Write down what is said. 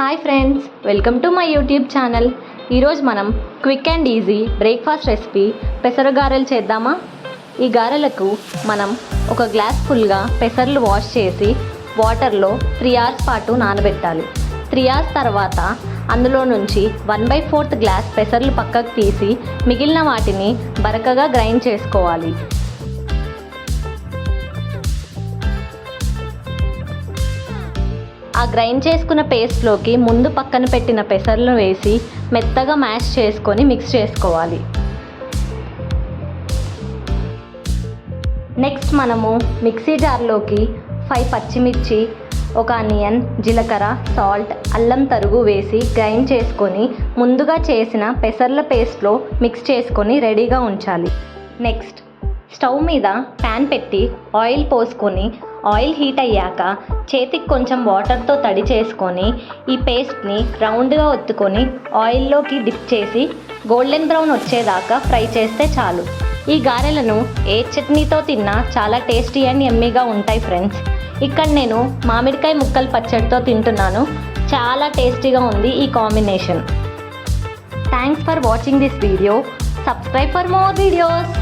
Hi friends, welcome to my YouTube channel. ఈరోజు మనం quick and easy breakfast recipe పెసర గారెలు చేద్దామా? ఈ గారెలకు మనం ఒక గ్లాస్ ఫుల్గా పెసర్లు వాష్ చేసి వాటర్లో 3 hours పాటు నానబెట్టాలి. 3 hours తర్వాత అందులో నుంచి 1/4 గ్లాస్ పెసర్లు పక్కకు తీసి మిగిలిన వాటిని బరకగా గ్రైండ్ చేసుకోవాలి. ఆ గ్రైండ్ చేసుకున్న పేస్ట్లోకి ముందు పక్కన పెట్టిన పెసర్లు వేసి మెత్తగా మ్యాష్ చేసుకొని మిక్స్ చేసుకోవాలి. నెక్స్ట్ మనము మిక్సీ జార్లోకి 5 పచ్చిమిర్చి, ఒక ఆనియన్, జీలకర్ర, సాల్ట్, అల్లం తరుగు వేసి గ్రైండ్ చేసుకొని ముందుగా చేసిన పెసర్ల పేస్ట్లో మిక్స్ చేసుకొని రెడీగా ఉంచాలి. నెక్స్ట్ స్టవ్ మీద ప్యాన్ పెట్టి ఆయిల్ పోసుకొని ఆయిల్ హీట్ అయ్యాక చేతికి కొంచెం వాటర్తో తడి చేసుకొని ఈ పేస్ట్ని రౌండ్గా ఒత్తుకొని ఆయిల్లోకి డిప్ చేసి గోల్డెన్ బ్రౌన్ వచ్చేదాకా ఫ్రై చేస్తే చాలు. ఈ గారెలను ఏ చట్నీతో తిన్నా చాలా టేస్టీ అండ్ యమ్మీగా ఉంటాయి ఫ్రెండ్స్. ఇక్కడ నేను మామిడికాయ ముక్కలు పచ్చడితో తింటున్నాను. చాలా టేస్టీగా ఉంది ఈ combination. Thanks for watching this video. Subscribe for more videos.